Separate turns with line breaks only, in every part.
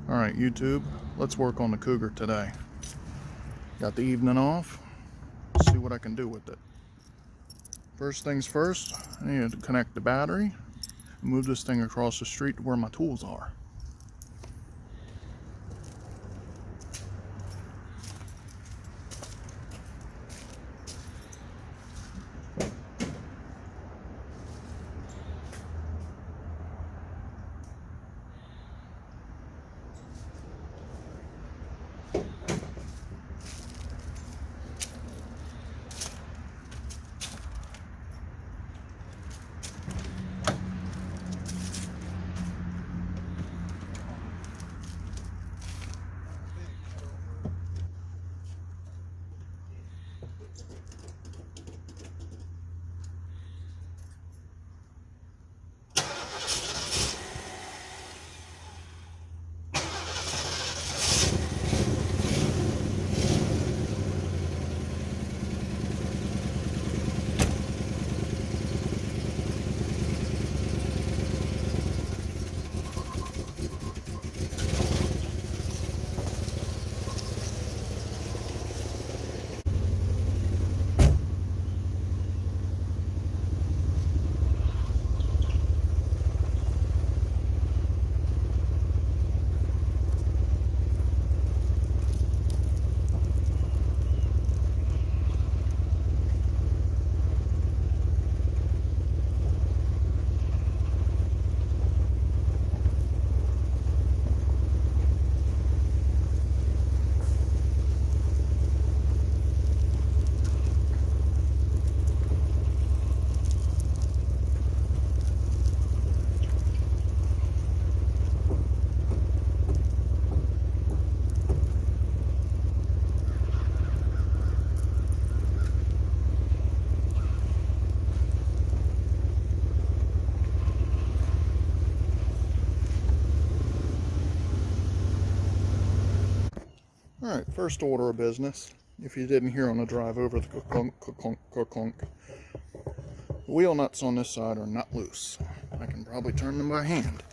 Alright, YouTube, let's work on the Cougar today. Got the evening off. See what I can do with it. First things first, I need to connect the battery and move this thing across the street to where my tools are. Alright, first order of business, if you didn't hear on the drive over, the clunk. The wheel nuts on this side are not loose. I can probably turn them by hand.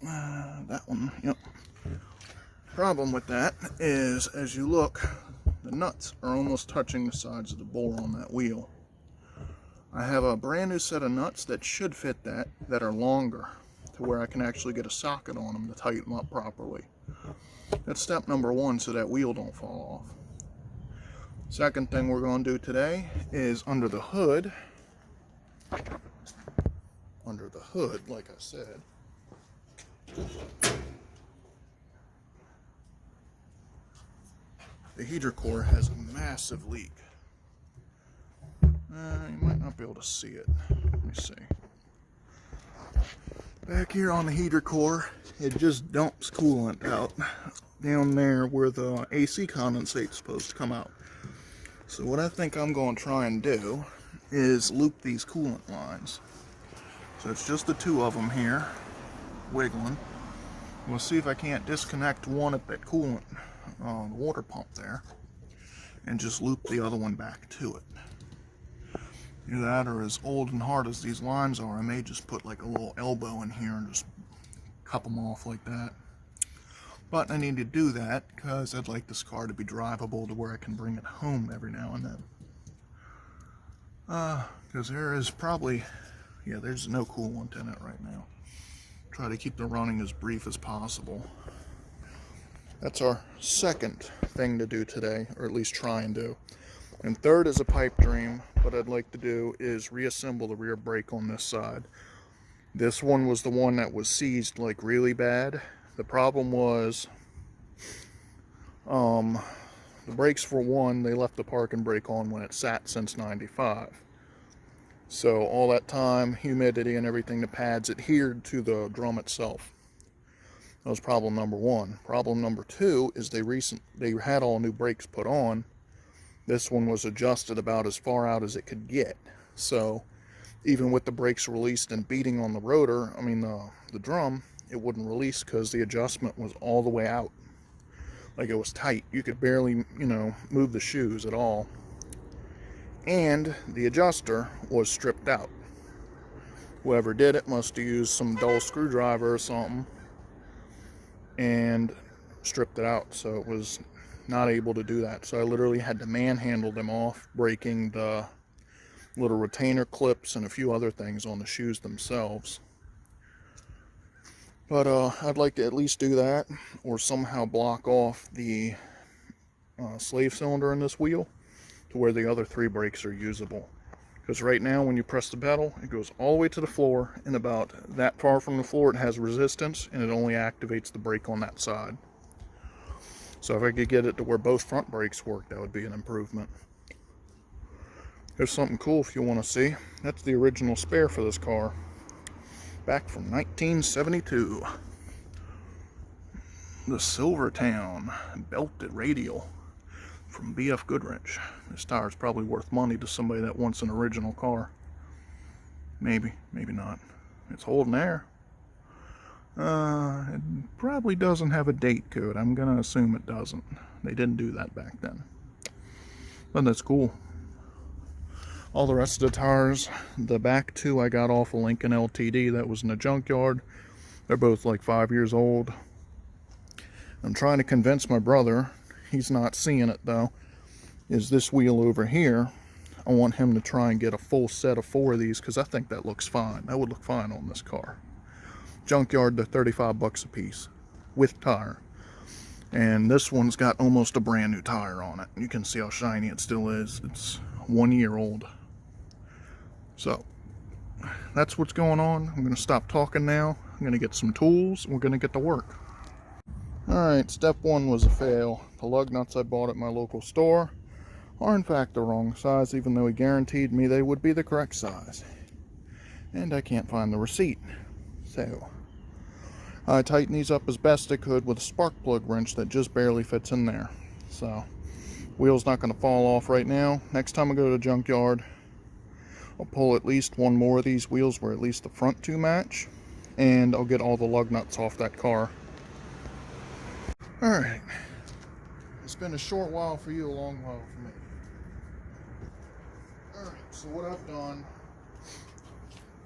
That one, yep. Problem with that is, as you look, the nuts are almost touching the sides of the bore on that wheel. I have a brand new set of nuts that should fit that are longer, to where I can actually get a socket on them to tighten them up properly. That's step number one, so that wheel don't fall off. Second thing we're going to do today is under the hood, like I said, the heater core has a massive leak. You might not be able to see it. Let me see. Back here on the heater core, it just dumps coolant out down there where the AC condensate is supposed to come out. So what I think I'm going to try and do is loop these coolant lines. So it's just the two of them here, wiggling. We'll see if I can't disconnect one at that coolant, the water pump there, and just loop the other one back to it. Either that, or as old and hard as these lines are, I may just put like a little elbow in here and just cup them off like that. But I need to do that because I'd like this car to be drivable to where I can bring it home every now and then. Because there is probably, there's no coolant in it right now. Try to keep the running as brief as possible. That's our second thing to do today, or at least try and do. And third is a pipe dream. What I'd like to do is reassemble the rear brake on this side. This one was the one that was seized like really bad. The problem was the brakes, for one, they left the parking brake on when it sat since '95. So all that time, humidity and everything, the pads adhered to the drum itself. That was problem number one. Problem number two is they had all new brakes put on. This one was adjusted about as far out as it could get. So even with the brakes released and beating on the rotor, the drum, it wouldn't release because the adjustment was all the way out. Like, it was tight. You could barely, move the shoes at all. And the adjuster was stripped out. Whoever did it must have used some dull screwdriver or something and stripped it out, so it was not able to do that. So I literally had to manhandle them off, breaking the little retainer clips and a few other things on the shoes themselves. But I'd like to at least do that, or somehow block off the slave cylinder in this wheel to where the other 3 brakes are usable. Because right now when you press the pedal, it goes all the way to the floor, and about that far from the floor it has resistance, and it only activates the brake on that side. So if I could get it to where both front brakes work, that would be an improvement. Here's something cool if you want to see. That's the original spare for this car, back from 1972. The Silvertown belted radial from BF Goodrich. This tire is probably worth money to somebody that wants an original car. Maybe, maybe not. It's holding air. It probably doesn't have a date code. I'm gonna assume it doesn't. They didn't do that back then. But that's cool. All the rest of the tires, the back 2 I got off a Lincoln LTD that was in the junkyard. They're both like 5 years old. I'm trying to convince my brother, he's not seeing it though, is this wheel over here. I want him to try and get a full set of 4 of these, because I think that looks fine. That would look fine on this car. Junkyard, they're 35 bucks a piece with tire. And this one's got almost a brand new tire on it. You can see how shiny it still is. It's 1 year old. So that's what's going on. I'm going to stop talking now. I'm going to get some tools and we're going to get to work. Alright, step 1 was a fail. The lug nuts I bought at my local store are in fact the wrong size, even though he guaranteed me they would be the correct size. And I can't find the receipt. So I tightened these up as best I could with a spark plug wrench that just barely fits in there. So wheel's not going to fall off right now. Next time I go to the junkyard, I'll pull at least 1 more of these wheels where at least the front 2 match, and I'll get all the lug nuts off that car. Alright, it's been a short while for you, a long while for me. Alright, so what I've done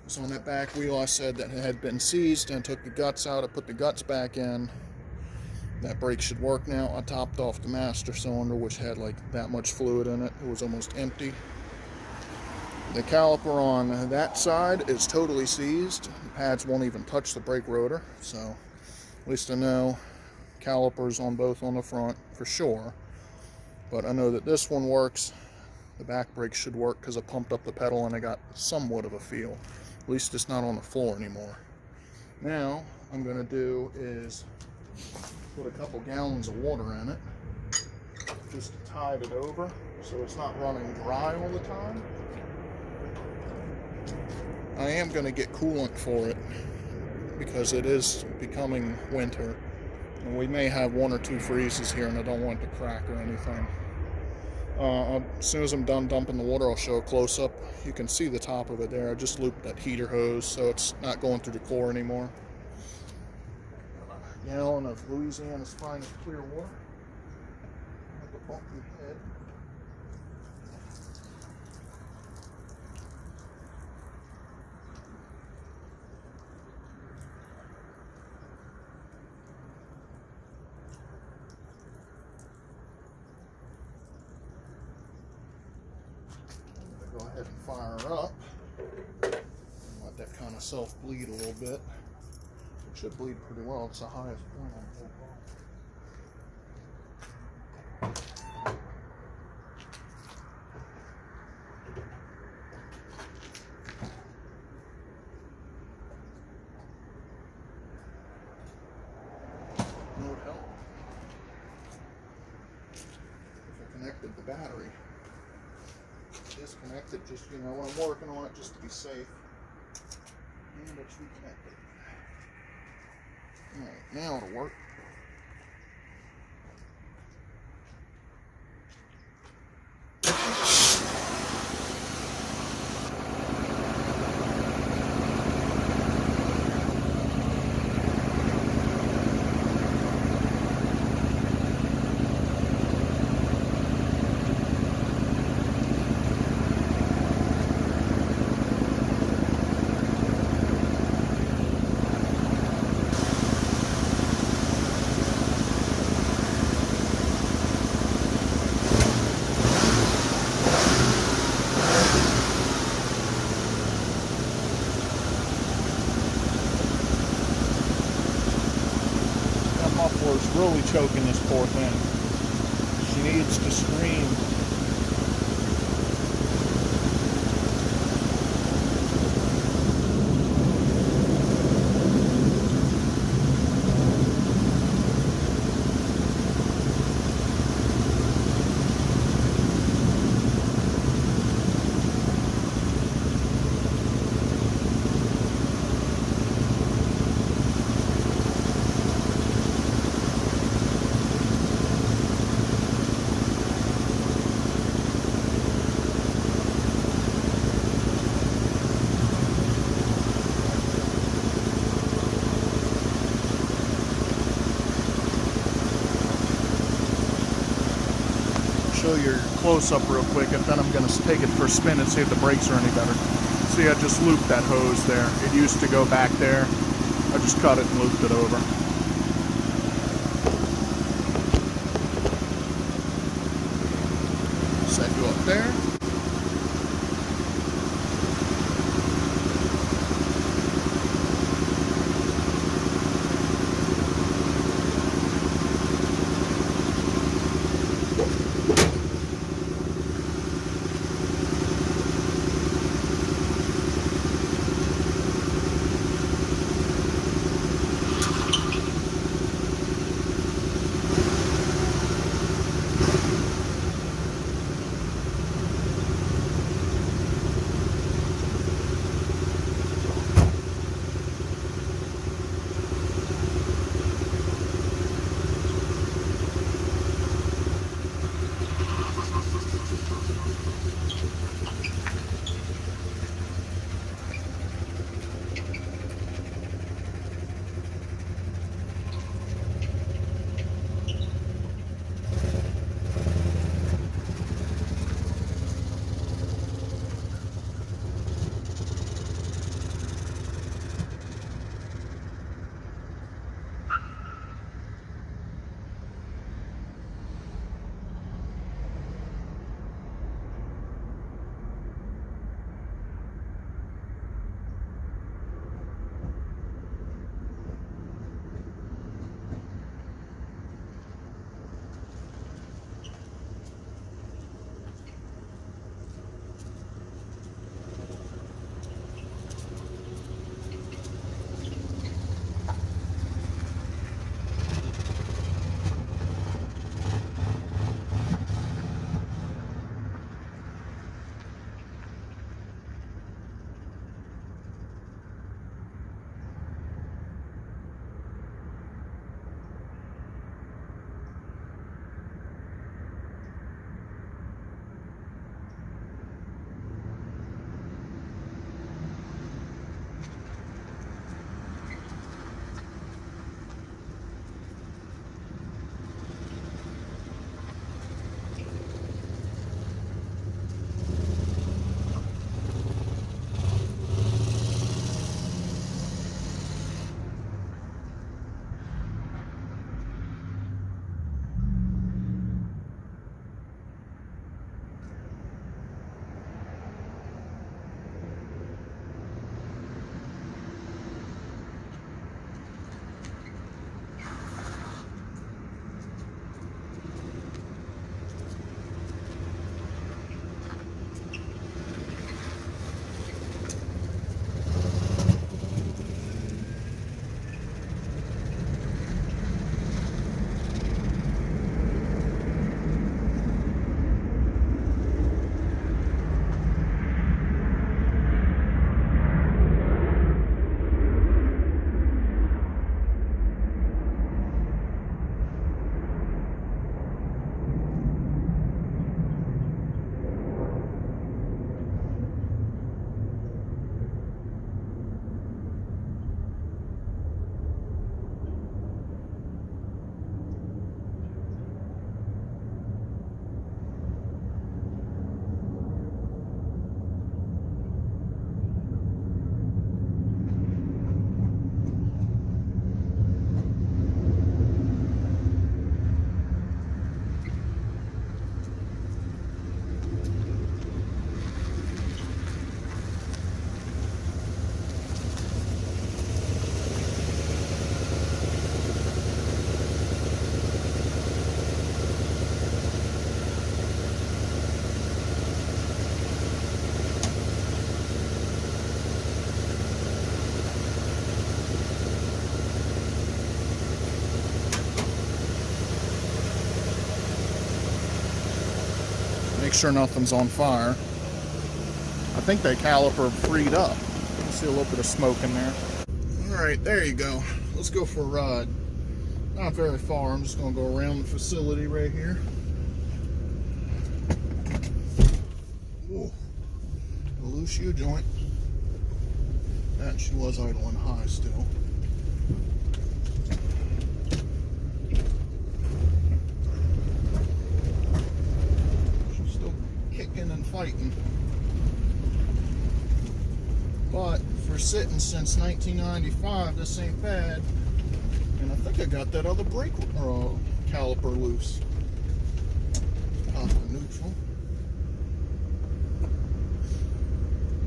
is on that back wheel I said that it had been seized, and I took the guts out. I put the guts back in. That brake should work now. I topped off the master cylinder, which had like that much fluid in it. It was almost empty. The caliper on that side is totally seized. The pads won't even touch the brake rotor, so at least I know calipers on both on the front for sure. But I know that this one works. The back brake should work because I pumped up the pedal and I got somewhat of a feel. At least it's not on the floor anymore. Now I'm going to do is put a couple gallons of water in it just to tide it over so it's not running dry all the time. I am going to get coolant for it because it is becoming winter and we may have 1 or 2 freezes here, and I don't want it to crack or anything. As soon as I'm done dumping the water, I'll show a close-up. You can see the top of it there. I just looped that heater hose so it's not going through the core anymore. A gallon of Louisiana's finest clear water. Like a bumpy head. Go ahead and fire her up. Let that kind of self-bleed a little bit. It should bleed pretty well. It's the highest point on the whole car. You know what helped? If I connected the battery. Disconnect it just, when I'm working on it, just to be safe. And it's reconnected. Alright, now it'll work. muffler's really choking this poor thing. She needs to scream. Show your close-up real quick, and then I'm going to take it for a spin and see if the brakes are any better. See, I just looped that hose there. It used to go back there. I just cut it and looped it over. Set you up there. Make sure nothing's on fire. I think that caliper freed up. You see a little bit of smoke in there. Alright, there you go. Let's go for a ride. Not very far. I'm just going to go around the facility right here. Whoa. A loose U-joint. And she was idling high still. She's still kicking and fighting. But for sitting since 1995, this ain't bad. And I think I got that other brake or caliper loose. Off the neutral.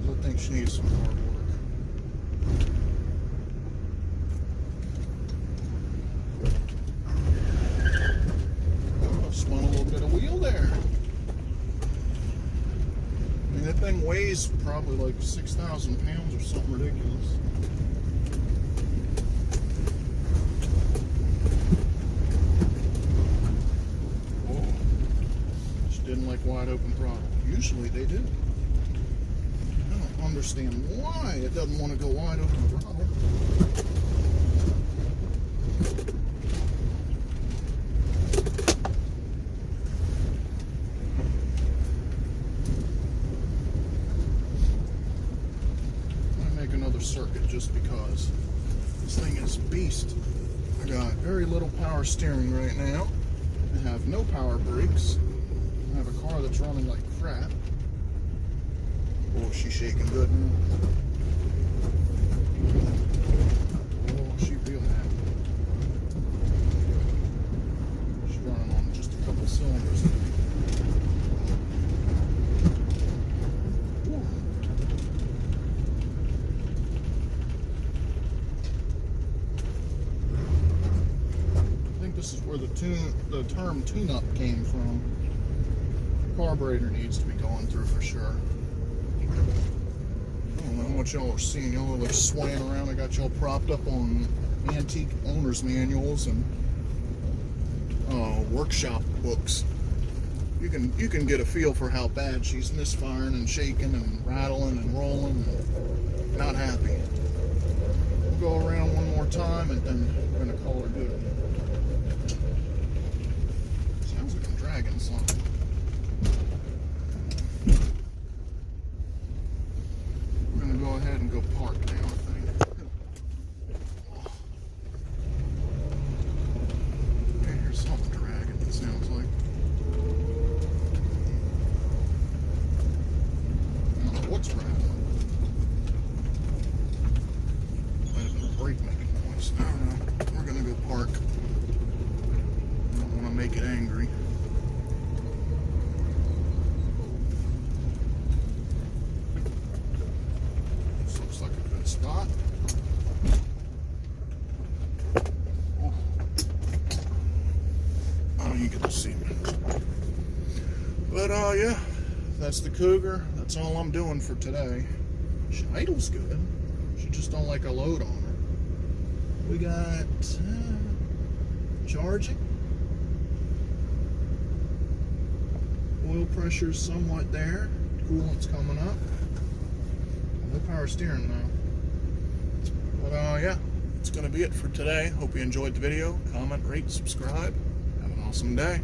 I think she needs some hard work. Spun a little bit of wheel there. I mean, that thing weighs probably like 6,000 pounds or something ridiculous. Oh, she didn't like wide open throttle. Usually they do. I don't understand why it doesn't want to go wide open throttle. Another circuit just because this thing is a beast. I got very little power steering right now. I have no power brakes. I have a car that's running like crap. Oh, she's shaking good now. Oh, she real happy. She's running on just a couple cylinders. This is where the term tune-up came from. Carburetor needs to be going through for sure. I don't know what y'all are seeing. Y'all are like swaying around. I got y'all propped up on antique owner's manuals and workshop books. You can get a feel for how bad she's misfiring and shaking and rattling and rolling and not happy. We'll go around one more time and then we're gonna call her good. Sounds like I'm dragging something. We're gonna go ahead and go park now, I think. Okay, here's something dragging, it sounds like. I don't know what's rattling. Might have been a brake making noise. I don't know. We're gonna go park. I don't want to make it angry. This looks like a good spot. Oh, you can see me. But yeah, that's the Cougar. That's all I'm doing for today. She idles good. She just don't like a load on her. We got charging. Oil pressure's somewhat there. Coolant's coming up. No power steering though. But yeah, that's gonna be it for today. Hope you enjoyed the video. Comment, rate, subscribe. Have an awesome day.